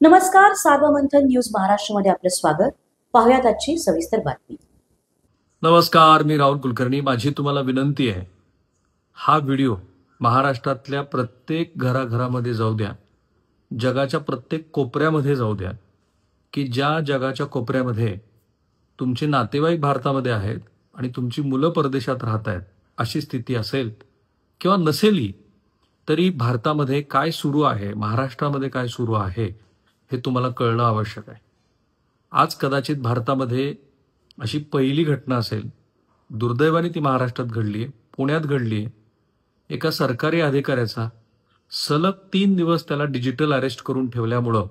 नमस्कार, सार्वमंथन न्यूज महाराष्ट्रमध्ये आपलं स्वागत. पाहुयात आजची सविस्तर बातमी. नमस्कार, मी राहुल कुलकर्णी. माझी तुम्हाला विनंती आहे, हा व्हिडिओ महाराष्ट्रातल्या प्रत्येक घराघरामध्ये जाऊ द्या, जगाच्या प्रत्येक कोपऱ्यामध्ये जाऊ द्या, की ज्या जगाच्या कोपऱ्यामध्ये तुमचे नातेवाईक भारतामध्ये आहेत आणि तुमची मुलं परदेशात राहत आहेत अशी स्थिती असेल किंवा नसेलही तरी भारतामध्ये काय सुरू आहे, महाराष्ट्रामध्ये काय सुरू आहे हे तुम्हाला कळणं आवश्यक आहे. आज कदाचित भारतामध्ये अशी पहिली घटना असेल, दुर्दैवाने ती महाराष्ट्रात घडली आहे, पुण्यात घडली आहे. एका सरकारी अधिकाऱ्याचा सलग 3 दिवस त्याला डिजिटल अरेस्ट करून ठेवल्यामुळं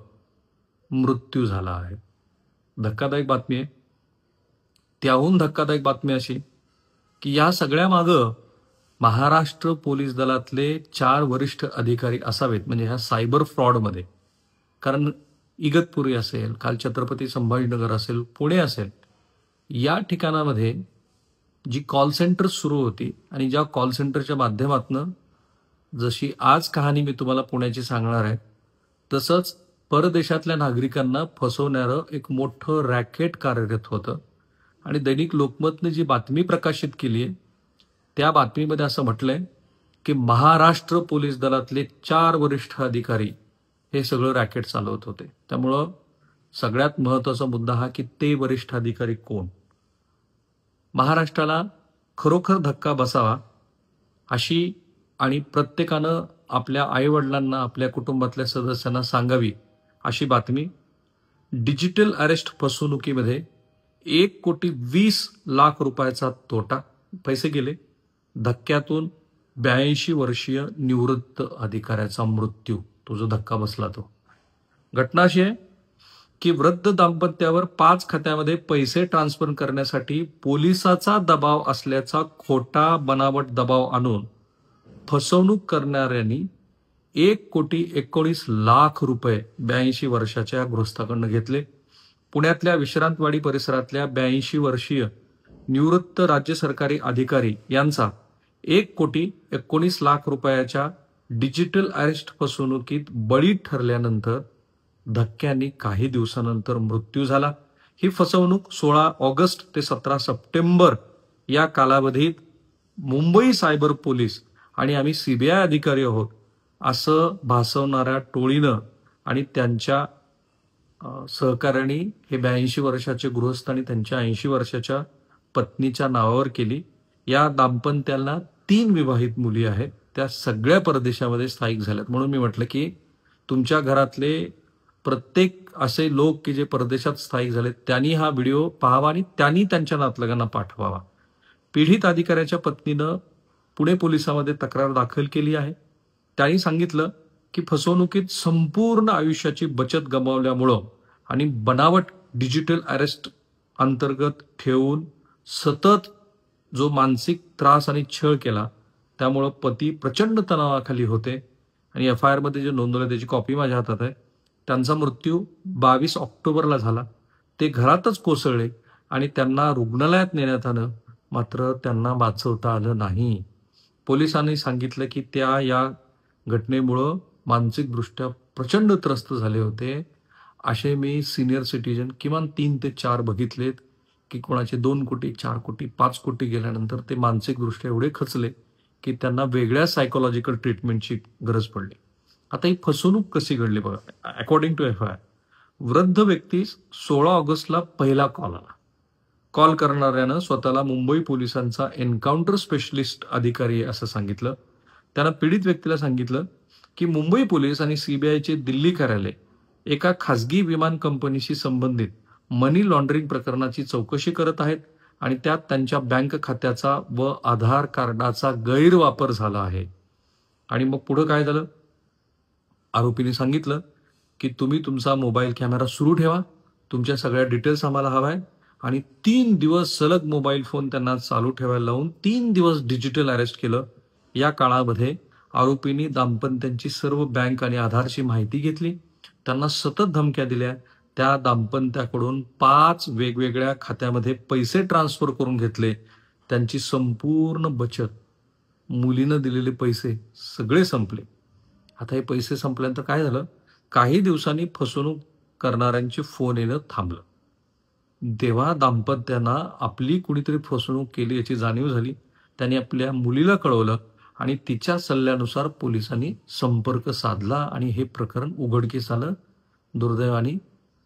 मृत्यू झाला आहे. धक्कादायक बातमी आहे. त्याहून धक्कादायक बातमी अशी की या सगळ्या मागं महाराष्ट्र पोलीस दलातले 4 वरिष्ठ अधिकारी असावेत, म्हणजे ह्या सायबर फ्रॉडमध्ये. कारण इगतपुरी असेल, काल छत्रपती संभाजीनगर असेल, पुणे असेल, या ठिकाणामध्ये जी कॉल सेंटर सुरू होती आणि ज्या कॉल सेंटरच्या माध्यमातून जशी आज कहाणी मी तुम्हाला पुण्याची सांगणार आहे, तसंच परदेशातल्या नागरिकांना फसवणारं एक मोठं रॅकेट कार्यरत होतं. आणि दैनिक लोकमतने जी बातमी प्रकाशित केली आहे त्या बातमीमध्ये असं म्हटलंय की महाराष्ट्र पोलीस दलातले 4 वरिष्ठ अधिकारी हे सगळं रॅकेट चालवत होते. त्यामुळं सगळ्यात महत्त्वाचा मुद्दा हा की ते वरिष्ठ अधिकारी कोण. महाराष्ट्राला खरोखर धक्का बसावा अशी आणि प्रत्येकानं आपल्या आईवडिलांना, आपल्या कुटुंबातल्या सदस्यांना सांगावी अशी बातमी. डिजिटल अरेस्ट फसवणुकीमध्ये 1,20,00,000 रुपयाचा तोटा, पैसे गेले. धक्क्यातून 82 वर्षीय निवृत्त अधिकाऱ्याचा मृत्यू. तो जो धक्का बसला तो. घटना अशी आहे की वृद्ध दाम्पत्यावर 5 खात्यामध्ये पैसे ट्रान्सफर करण्यासाठी पोलिसाचा दबाव असल्याचा खोटा बनावट दबाव आणून फसवणूक करणाऱ्यांनी 1,19,00,000 रुपये 82 वर्षाच्या गृहस्थाकडून घेतले. पुण्यातल्या विश्रांतवाडी परिसरातल्या 82 वर्षीय निवृत्त राज्य सरकारी अधिकारी यांचा 1,19,00,000 रुपयाच्या डिजिटल अरेस्ट फसवणुकीत बळी ठरल्यानंतर धक्क्यांनी काही दिवसानंतर मृत्यू झाला. ही फसवणूक 16 ऑगस्ट ते 17 सप्टेंबर या कालावधीत मुंबई सायबर पोलीस आणि आम्ही सीबीआय अधिकारी आहोत असं भासवणाऱ्या टोळीनं आणि त्यांच्या सहकार्याने हे 82 वर्षाचे गृहस्थ आणि त्यांच्या 80 वर्षाच्या पत्नीच्या नावावर केली. या दाम्पत्याला 3 विवाहित मुली आहेत, त्या सगळ्या परदेशामध्ये स्थायिक झाल्यात. म्हणून मी म्हटलं की तुमच्या घरातले प्रत्येक असे लोक की जे परदेशात स्थायिक झालेत त्यांनी हा व्हिडिओ पाहावा आणि त्यांनी त्यांच्या नातलगांना पाठवावा. पीडित अधिकाऱ्याच्या पत्नीनं पुणे पोलिसांमध्ये तक्रार दाखल केली आहे. त्यांनी सांगितलं की फसवणुकीत संपूर्ण आयुष्याची बचत गमावल्यामुळं आणि बनावट डिजिटल अरेस्ट अंतर्गत ठेवून सतत जो मानसिक त्रास आणि छळ केला त्यामुळं पती प्रचंड तणावाखाली होते. आणि FIR मध्ये जे नोंदवलं त्याची कॉपी माझ्या हातात आहे. त्यांचा मृत्यू 22 ऑक्टोबरला झाला. ते घरातच कोसळले आणि त्यांना रुग्णालयात नेण्यात आलं, मात्र त्यांना वाचवता आलं नाही. पोलिसांनी सांगितलं की त्या या घटनेमुळं मानसिकदृष्ट्या प्रचंड त्रस्त झाले होते. असे मी सिनियर सिटीजन किमान 3 ते 4 बघितलेत की कोणाचे 2 कोटी, 4 कोटी, 5 कोटी गेल्यानंतर ते मानसिकदृष्ट्या एवढे खचले की त्यांना वेगळ्या सायकोलॉजिकल ट्रीटमेंटची गरज पडली. आता ही फसवणूक कशी घडली बघा. अकॉर्डिंग टू FIR, वृद्ध व्यक्ती 16 ऑगस्टला पहिला कॉल आला. कॉल करणाऱ्यानं स्वतःला मुंबई पोलिसांचा एन्काउंटर स्पेशलिस्ट अधिकारी असं सांगितलं. त्यानं पीडित व्यक्तीला सांगितलं की मुंबई पोलीस आणि सीबीआयचे दिल्ली कार्यालय एका खासगी विमान कंपनीशी संबंधित मनी लॉन्ड्रिंग प्रकरणाची चौकशी करत आहेत आणि त्यात त्यांच्या बँक खात्याचा व आधार कार्डाचा गैरवापर झाला आहे. आणि मग पुढं काय झालं, आरोपीने सांगितलं की तुम्ही तुमचा मोबाईल कॅमेरा सुरू ठेवा, तुमच्या सगळ्या डिटेल्स आम्हाला हव्या आहेत. आणि 3 दिवस सलग मोबाईल फोन त्यांना चालू ठेवायला लावून 3 दिवस डिजिटल अरेस्ट केलं. या काळामध्ये आरोपींनी दाम्पत्यांची सर्व बँक आणि आधारची माहिती घेतली, त्यांना सतत धमक्या दिल्या. त्या दाम्पत्याकडून 5 वेगवेगळ्या खात्यामध्ये पैसे ट्रान्सफर करून घेतले. त्यांची संपूर्ण बचत, मुलीनं दिलेले पैसे सगळे संपले. आता हे पैसे संपल्यानंतर काय झालं, काही दिवसांनी फसवणूक करणाऱ्यांचे फोन येणं थांबलं. तेव्हा दाम्पत्यांना आपली कुणीतरी फसवणूक केली याची जाणीव झाली. त्यांनी आपल्या मुलीला कळवलं आणि तिच्या सल्ल्यानुसार पोलिसांनी संपर्क साधला आणि हे प्रकरण उघडकीस आलं. दुर्दैवाने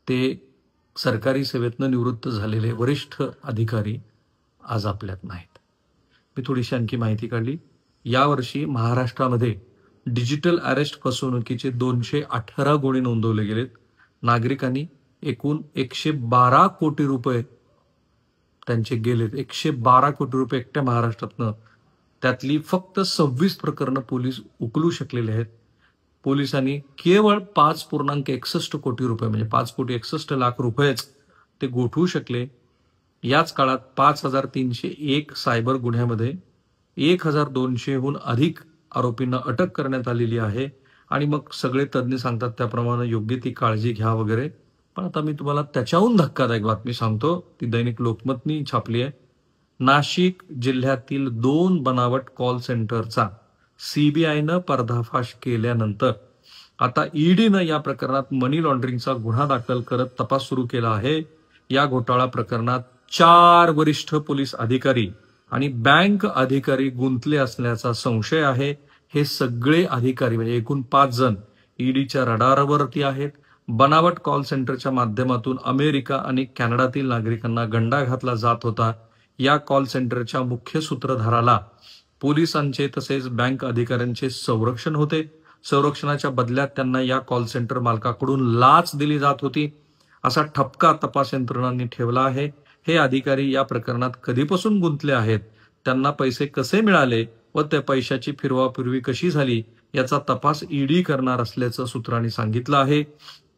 ते सरकारी सेवेतनं निवृत्त झालेले वरिष्ठ अधिकारी आज आपल्यात नाहीत. मी थोडीशी आणखी माहिती काढली. यावर्षी महाराष्ट्रामध्ये डिजिटल अरेस्ट फसवणुकीचे 218 गुन्हे नोंदवले गेलेत. नागरिकांनी एकूण 112 कोटी रुपये त्यांचे गेलेत. 112 कोटी रुपये एकट्या महाराष्ट्रातनं. त्यातली फक्त 26 प्रकरणं पोलीस उकलू शकलेले आहेत. पोलिसांनी केवळ 5.61 कोटी रुपये म्हणजे 5,61 लाख रुपयेच ते गोठवू शकले. याच काळात 5,301 सायबर गुन्ह्यामध्ये 1,200हून अधिक आरोपींना अटक करण्यात आलेली आहे. आणि मग सगळे तज्ज्ञ सांगतात त्याप्रमाणे योग्य ती काळजी घ्या वगैरे. पण आता मी तुम्हाला त्याच्याहून धक्कादायक बातमी सांगतो. ती दैनिक लोकमतनी छापली आहे. नाशिक जिल्ह्यातील 2 बनावट कॉल सेंटरचा सीबीआयनं पर्दाफाश केल्यानंतर आता ईडीनं या प्रकरणात मनी लॉन्ड्रिंगचा गुन्हा दाखल करत तपास सुरू केला आहे. या घोटाळा प्रकरणात 4 वरिष्ठ पोलीस अधिकारी आणि बँक अधिकारी गुंतले असल्याचा संशय आहे. हे सगळे अधिकारी म्हणजे एकूण 5 जण ईडीच्या रडारवरती आहेत. बनावट कॉल सेंटरच्या माध्यमातून अमेरिका आणि कॅनडातील नागरिकांना गंडा घातला जात होता. या कॉल सेंटरच्या मुख्य सूत्रधाराला पोलिसांचे तसेच बँक अधिकाऱ्यांचे संरक्षण होते. संरक्षणाच्या बदल्यात त्यांना या कॉल सेंटर मालकाकडून लाच दिली जात होती असा ठपका तपास यंत्रणांनी ठेवला आहे. हे अधिकारी या प्रकरणात कधीपासून गुंतले आहेत, त्यांना पैसे कसे मिळाले व त्या पैशाची फिरवाफिरवी कशी झाली याचा तपास ईडी करणार असल्याचं सूत्रांनी सांगितलं आहे.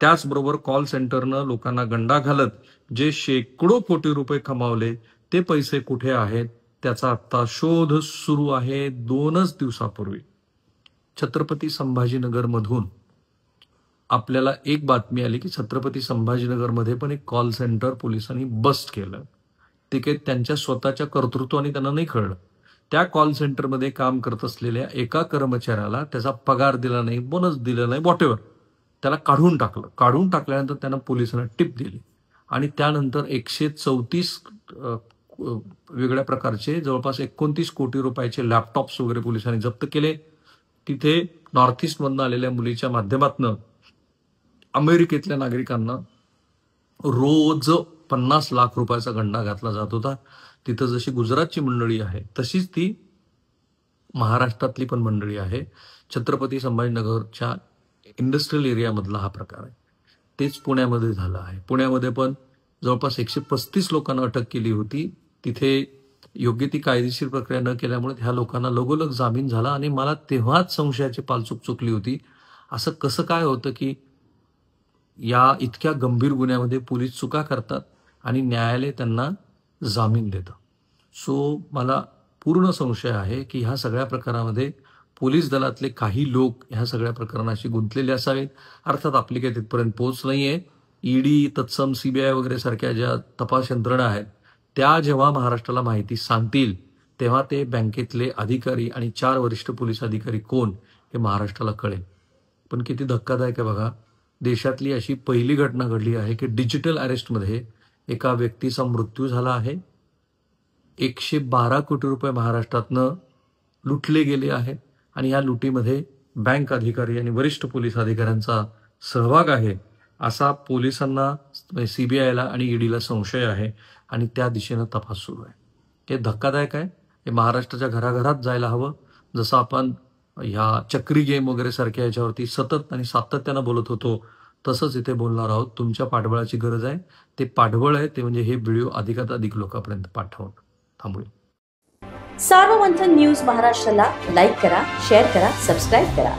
त्याचबरोबर कॉल सेंटरनं लोकांना गंडा घालत जे शेकडो कोटी रुपये कमावले ते पैसे कुठे आहेत त्याचा आता शोध सुरू आहे. 2च दिवसापूर्वी छत्रपती संभाजीनगर मधून आपल्याला एक बातमी आली की छत्रपती संभाजीनगरमध्ये पण एक कॉल सेंटर पोलिसांनी बस्ट केलं. ते काही त्यांच्या स्वतःच्या कर्तृत्वाने त्यांना नाही कळलं. त्या कॉल सेंटरमध्ये काम करत असलेल्या एका कर्मचाऱ्याला त्याचा पगार दिला नाही, बोनस दिला नाही, व्हॉटेवर त्याला काढून टाकलं. काढून टाकल्यानंतर त्यांना पोलिसांना टिप दिली आणि त्यानंतर 134 वेगळ्या प्रकारचे जवळपास 29 कोटी रुपयाचे लॅपटॉप्स वगैरे पोलिसांनी जप्त केले. तिथे नॉर्थ ईस्ट मधून आलेल्या मुलीच्या माध्यमातून अमेरिकेतल्या नागरिकांना रोज 50 लाख रुपयाचा गंडा घातला जात होता. तिथं जशी गुजरातची मंडळी आहे तशीच ती महाराष्ट्रातली पण मंडळी आहे. छत्रपती संभाजीनगरच्या इंडस्ट्रियल एरियामधला हा प्रकार आहे. तेच पुण्यामध्ये झालं आहे. पुण्यामध्ये पण जवळपास 135 लोकांना अटक केली होती. तिथे योग्य ती कायदेशीर प्रक्रिया न केल्यामुळे ह्या लोकांना लगोलग जामीन झाला आणि मला तेव्हाच संशयाची पालचूक चुकली होती. असं कसं काय होतं की या इतक्या गंभीर गुन्ह्यामध्ये पोलीस चुका करतात आणि न्यायालय त्यांना जामीन देतं. सो मला पूर्ण संशय आहे की ह्या सगळ्या प्रकारामध्ये पोलीस दलातले काही लोक ह्या सगळ्या प्रकरणाशी गुंतलेले असावेत. अर्थात आपली काही तिथपर्यंत पोहोच नाहीये. ईडी, तत्सम, सीबीआय वगैरे सारख्या ज्या तपास यंत्रणा आहेत त्या जेव्हा महाराष्ट्राला माहिती सांगतील तेव्हा ते बँकेतले अधिकारी आणि 4 वरिष्ठ पोलीस अधिकारी कोण हे महाराष्ट्राला कळेल. पण किती धक्कादायक आहे बघा. देशातली अशी पहिली घटना घडली आहे की डिजिटल अरेस्टमध्ये एका व्यक्तीचा मृत्यू झाला आहे. 112 कोटी रुपये महाराष्ट्रातनं लुटले गेले आहेत आणि या लुटीमध्ये बँक अधिकारी आणि वरिष्ठ पोलीस अधिकाऱ्यांचा सहभाग आहे असा पोलिसांना, सीबीआयला आणि ईडीला संशय आहे आणि त्या दिशेनं तपास सुरू आहे. हे धक्कादायक आहे. हे महाराष्ट्राच्या घराघरात जायला हवं. जसं आपण ह्या चक्री गेम वगैरे सारख्या याच्यावरती सतत आणि सातत्यानं बोलत होतो तसंच इथे बोलणार आहोत. तुमच्या पाठबळाची गरज आहे. ते पाठबळ आहे ते म्हणजे हे व्हिडिओ अधिकात अधिक लोकांपर्यंत पाठवून. थांबूया. सार्वमंथन न्यूज महाराष्ट्राला लाईक करा, शेअर करा, सबस्क्राईब करा.